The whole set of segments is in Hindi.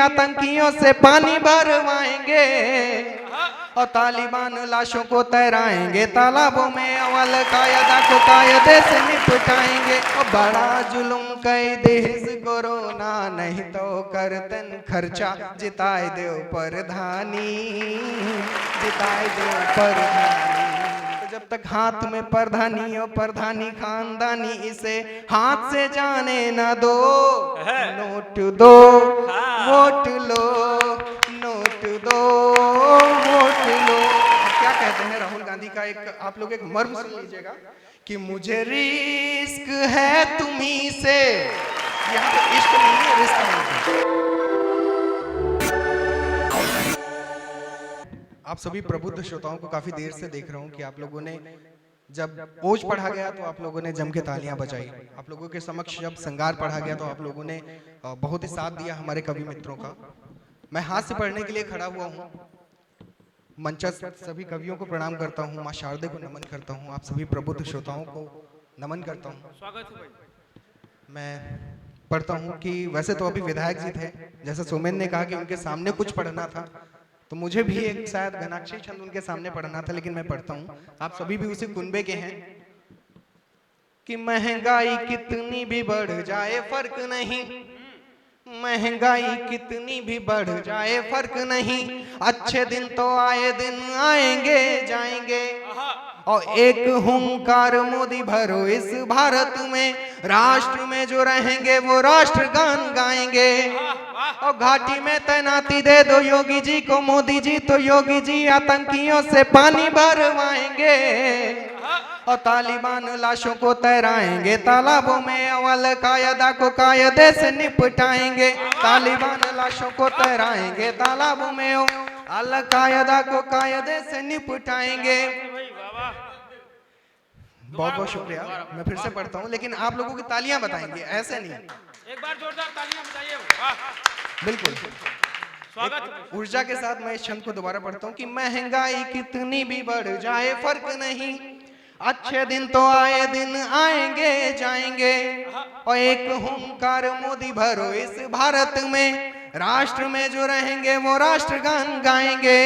आतंकियों से पानी भरवाएंगे और तालिबान लाशों को तैराएंगे तालाबों में। अवल कायदा को कायदे से निपटाएंगे और बड़ा जुल्म कैदे कोरोना नहीं तो करतन खर्चा जिताए देव प्रधानी, जिताए देव प्रधानी। जब तक हाथ में प्रधानी और प्रधानी खानदानी इसे हाथ से जाने ना दो, नोट दो वोट लो, नोट दो वोट लो। क्या कहते हैं राहुल गांधी का एक आप लोग एक मर्म सुन लीजिएगा कि मुझे रिस्क है तुम्ही से। यहाँ पे इश्क नहीं है, रिस्क है। आप सभी प्रबुद्ध श्रोताओं को काफी देर से देख रहा हूँ कि आप लोगों ने जब ओज पढ़ा गया तो आप लोगों ने जम के तालियां बजाई। आप लोगों के समक्ष जब संगार पढ़ा गया तो आप लोगों ने बहुत ही साथ दिया हमारे कवि मित्रों का। मैं हाथ से पढ़ने के लिए खड़ा हुआ हूँ। मंचस्थ सभी कवियों को प्रणाम करता हूँ, माँ शारदे को नमन करता हूँ, आप सभी प्रबुद्ध श्रोताओं को नमन करता हूँ। स्वागत है भाई। मैं पढ़ता हूँ कि वैसे तो अभी विधायक जी थे, जैसे सोमेन ने कहा कि उनके सामने कुछ पढ़ना था, तो मुझे भी एक शायद घनाक्षी छंद उनके सामने पढ़ना था, लेकिन मैं पढ़ता हूँ। आप सभी भी उसी कुनबे के हैं कि महंगाई कितनी भी बढ़ जाए फर्क नहीं, महंगाई कितनी भी बढ़ जाए फर्क नहीं, अच्छे दिन तो आए दिन आएंगे जाएंगे और एक हुंकार मोदी भरो इस भारत में, राष्ट्र में जो रहेंगे वो राष्ट्रगान गाएंगे और घाटी में तैनाती दे दो योगी जी को मोदी जी, तो योगी जी आतंकियों से पानी भरवाएंगे और तालिबान लाशों को तैराएंगे तालाबों में। अवल कायदा को कायदे से निपटाएंगे, तालिबान लाशों को तैराएंगे तालाबों में, अल कायदा को कायदे से निपटाएंगे। बहुत बहुत शुक्रिया। मैं फिर से पढ़ता हूँ, लेकिन आप लोगों की तालियां बताएंगे, ऐसे नहीं। एक बार जोरदार तालियां बजाइए। बिल्कुल स्वागत। ऊर्जा के साथ मैं इस छंद को दोबारा पढ़ता हूँ कि महंगाई कितनी भी बढ़ जाए फर्क नहीं, अच्छे दिन तो आए दिन आएंगे जाएंगे और एक हुंकार मोदी भरो इस भारत में, राष्ट्र में जो रहेंगे वो राष्ट्रगान गाएंगे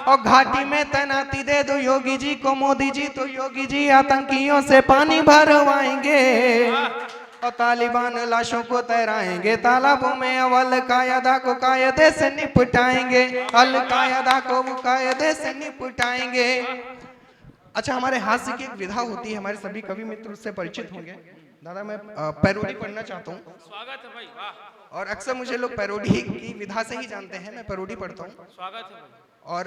और घाटी में तैनाती दे दो योगी जी को मोदी जी, तो योगी जी आतंकियों से पानी भरवाएंगे और तालिबान लाशों को तैराएंगे तालाबों में। अवल कायदा को कायदे से निपटाएंगे, अल कायदा को वो कायदे से निपटाएंगे। अच्छा, हमारे हास्य की एक विधा होती है, हमारे सभी कवि मित्र उससे परिचित होंगे। दादा मैं पैरोडी पढ़ना चाहता हूँ। स्वागत है भाई। वाह। और अक्सर मुझे लोग पैरोडी की विधा से ही जानते हैं, मैं पैरोडी पढ़ता हूँ। स्वागत है भाई। और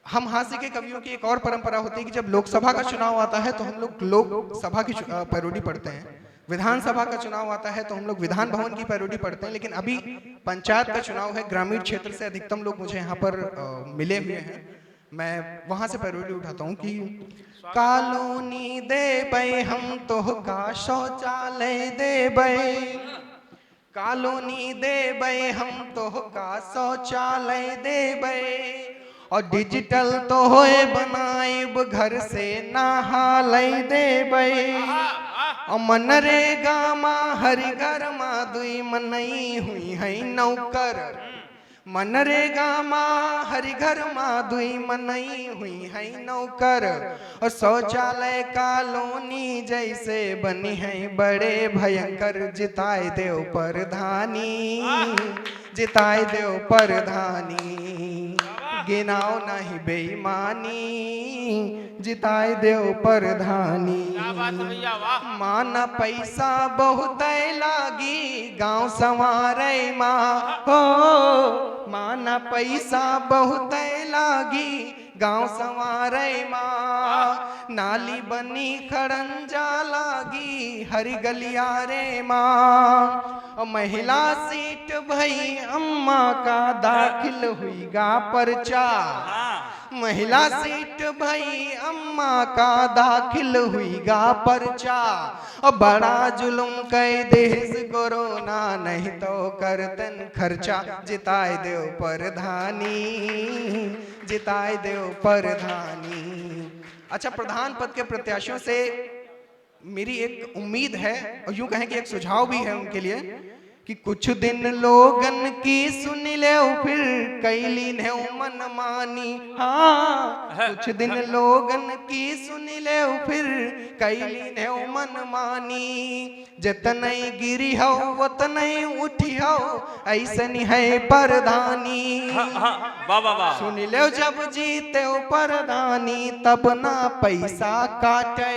हम हास्य के कवियों की एक और परंपरा होती है कि जब लोकसभा का चुनाव आता है तो हम लोग लोकसभा की पैरोडी पढ़ते हैं, विधानसभा का चुनाव आता है तो हम लोग विधान भवन की पैरोडी पढ़ते हैं, लेकिन अभी पंचायत का चुनाव है, ग्रामीण क्षेत्र से अधिकतम लोग मुझे यहाँ पर मिले हुए हैं, मैं वहां से पैरोडी उठाता हूँ कि कॉलोनी दे बे हम तो का शौचालय दे बे, कॉलोनी दे बे हम तो का शौचालय दे बे और डिजिटल तो होए बनाइब घर से नहालय दे बे और मनरेगा मा हरि घर मा दुई मनई हुई है नौकर, मनरेगा माँ हरि घर माँ दुई मनई हुई है नौकर और शौचालय कॉलोनी जैसे बनी है बड़े भयंकर, जिताए देव प्रधानी, जिताए देव प्रधानी, गिनाओ नहीं बेईमानी, जिताए देव प्रधानी। माना पैसा बहुत लागी गांव संवारे माँ हो, माना पैसा बहुत लागी गांव संवारे माँ, नाली बनी खड़ंजा लागी हरी गलियारे माँ और महिला सीट भई अम्मा का दाखिल हुई गा पर्चा, महिला सीट भई अम्मा का दाखिल हुई गा पर्चा और बड़ा जुल्म कैदे कोरोना नहीं तो करतन खर्चा, जिताए देव प्रधानी, जिताए देव प्रधानी। अच्छा, प्रधान पद के प्रत्याशियों से मेरी एक उम्मीद है और यूं कहें कि एक सुझाव भी है उनके लिए कि कुछ दिन लोगन की सुन ले फिर कैली ने मन मानी। हाँ, कुछ दिन लोगन की सुन ले फिर कैली ने मन मानी। जतनई गिरी हो वतनई उठी हो, ऐसन है परधानी। वाह वाह वाह। सुन ले जब जीते हो परधानी, तब ना पैसा काटे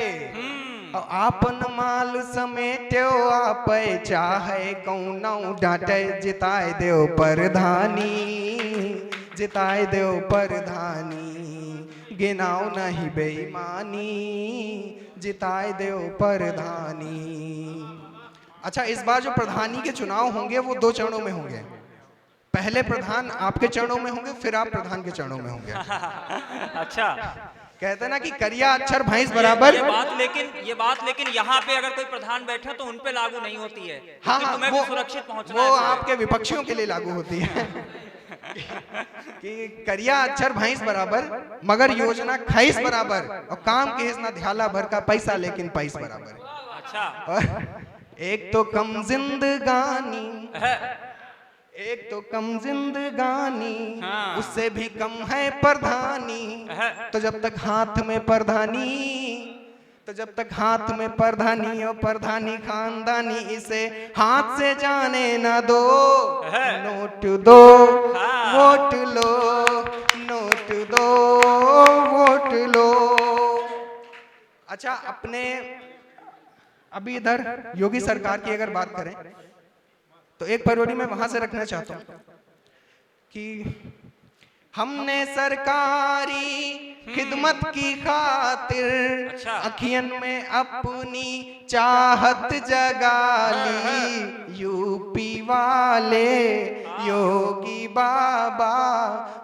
आपन माल समेट्यो आप चाहे कौनो डांटे। जिताए देव परधानी, जिताए देव परधानी, गिनाओ नहीं बेईमानी, जिताए देव परधानी। अच्छा, इस बार जो प्रधानी के चुनाव होंगे वो 2 चरणों में होंगे। पहले प्रधान आपके चरणों में होंगे, फिर आप प्रधान के चरणों में होंगे। अच्छा, कहते ना कि करिया अक्षर भैंस बराबर। ये बात लेकिन यहाँ पे अगर कोई प्रधान बैठे तो उन पे लागू नहीं होती है। हाँ, तुम्हें वो, भी सुरक्षित पहुंचना वो है। आपके विपक्षियों के लिए लागू होती है कि करिया अक्षर भैंस बराबर, मगर योजना खैस बराबर, और काम के हिस्सा ध्याला भर का पैसा लेकिन पैस बराबर। अच्छा, और एक तो कम जिंदगानी, एक तो कम जिंदगानी, हाँ। उससे भी कम है प्रधानी। तो जब तक हाथ में प्रधानी, तो जब तक हाथ में प्रधानी और प्रधानी खानदानी, इसे हाथ से जाने ना दो। नोट दो वोट लो, नोट दो वोट लो। अच्छा, अपने अभी इधर योगी सरकार की अगर बात करें तो एक प्रायोरिटी मैं वहां से रखना चाहता हूं कि हमने सरकारी खिदमत की खातिर अखियन में अपनी चाहत जगा ली। यूपी वाले योगी बाबा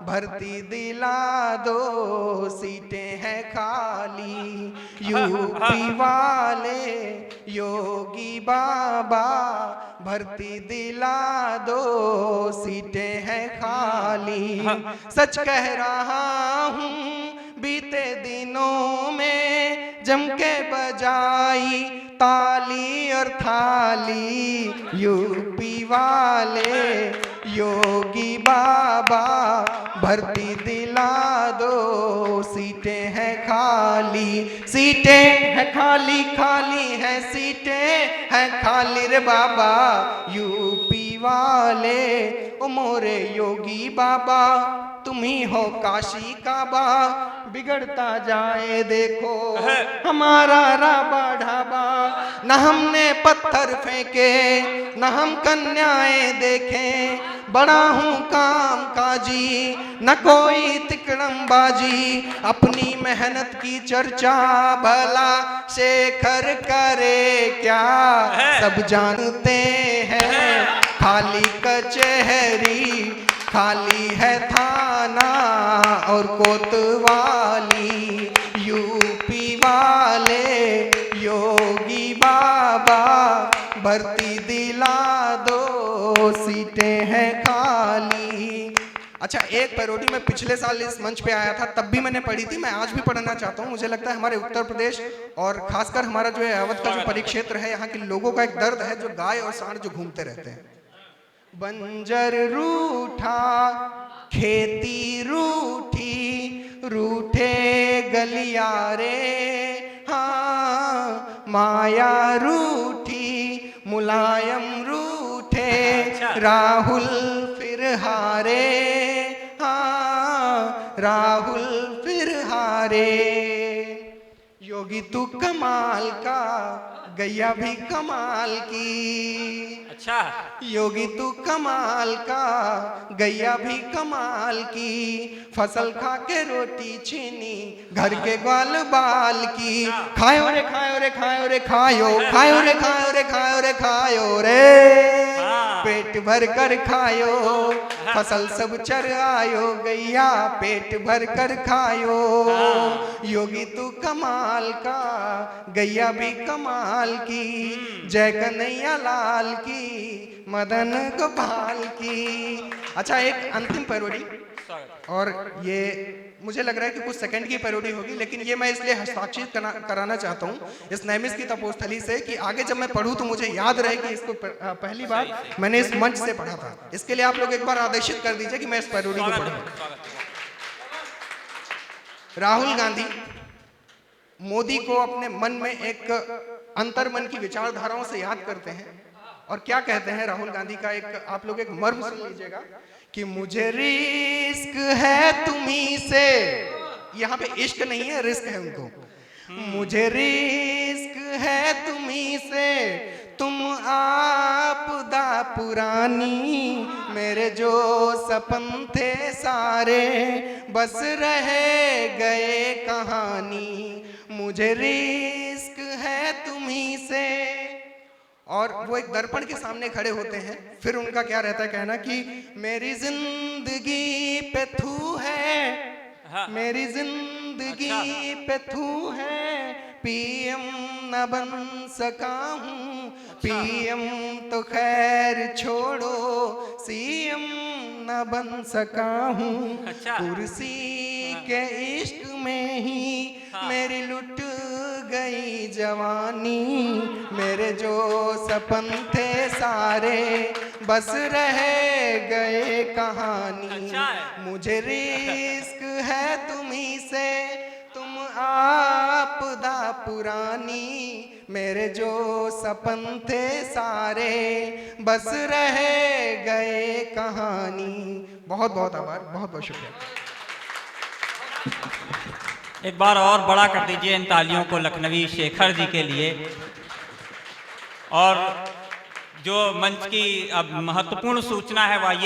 भर्ती दिला दो, सीटें हैं खाली। यूपी वाले योगी बाबा भर्ती दिला दो, सीटें हैं खाली। सच कह रहा हूँ, बीते दिनों में जम के बजाई ताली और थाली। यूपी वाले योगी बाबा भर्ती दिला दो, सीटें हैं खाली। सीटें हैं खाली, खाली हैं सीटें हैं खाली रे बाबा। यूपी वाले ओ मोरे योगी बाबा, तुम ही हो काशी काबा। बिगड़ता जाए देखो हमारा राबा ढाबा। न हमने पत्थर फेंके, न हम कन्याएं देखें। बड़ा हूँ काम काजी, न कोई तिकड़म बाजी। अपनी मेहनत की चर्चा भला शेखर करे क्या, सब जानते हैं खाली कचहरी, खाली है थाना और कोतवाली। यूपी वाले योगी बाबा भर्ती दिला दो, सीटें हैं खाली। अच्छा, एक पैरोडी मैं पिछले साल इस मंच पे आया था, तब भी मैंने पढ़ी थी, मैं आज भी पढ़ना चाहता हूँ। मुझे लगता है हमारे उत्तर प्रदेश और खासकर हमारा जो है अवध का जो परिक्षेत्र है, यहाँ के लोगों का एक दर्द है, जो गाय और सांड जो घूमते रहते हैं। बंजर रूठा खेती रूठी, रूठे गलियारे। हाँ, माया रूठी मुलायम रूठे, राहुल फिर हारे। हाँ, राहुल फिर हारे। योगी तू कमाल का, गैया भी कमाल की। अच्छा, योगी तू कमाल का, गैया भी कमाल की। फसल खा के रोटी छीनी, घर के ग्वाल बाल की। खायो रे खायो रे खायो रे खायो, खायो रे खायो रे खायो रे खायो रे। पेट भर कर खायो, फसल सब चर आयो, गैया पेट भर कर खायो। योगी तू कमाल का, गैया भी कमाल की। जय कन्हैया लाल की, मदन गोपाल की। अच्छा, एक अंतिम पैरोडी और ये मुझे लग रहा है कि कुछ सेकंड की पैरोडी होगी, लेकिन ये मैं इसलिए हस्ताक्षरित कराना चाहता हूँ इस नैमिष की तपोस्थली से कि आगे जब मैं पढ़ूँ तो मुझे याद रहे कि इसको पहली बार मैंने इस मंच से पढ़ा था। इसके लिए आप लोग एक बार आदेशित कर दीजिए कि मैं इस पैरोडी को पढ़ूँ। राहुल गांधी मोदी को अपने मन में एक अंतर्मन की विचारधाराओं से याद करते हैं और क्या कहते हैं राहुल गांधी का एक आप लोग एक मर्म सुन लीजिएगा कि मुझे रिस्क है तुम्ही से। यहाँ पे इश्क नहीं है, रिस्क है उनको। मुझे रिस्क है तुम्ही से, तुम आपदा पुरानी, मेरे जो सपन थे सारे बस रहे गए कहानी। मुझे रिस्क है तुम्ही से। और वो एक दर्पण के सामने खड़े होते हैं, फिर उनका क्या रहता है कहना कि मेरी जिंदगी पे थू है, मेरी जिंदगी पे थू है, पीएम न बन सका हूँ, पीएम तो खैर छोड़ो, सीएम न बन सका हूँ। कुर्सी के इश्क में ही मेरी लुट गई जवानी, मेरे जो सपन थे सारे बस रह गए कहानी। मुझे रिस्क है तुम्ही से, तुम आपदा पुरानी, मेरे जो सपन थे सारे बस रह गए कहानी। बहुत बहुत आभार, बहुत बहुत शुक्रिया। एक बार और बड़ा कर दीजिए इन तालियों को लखनवी शेखर जी के लिए। और जो मंच की अब महत्वपूर्ण सूचना है वह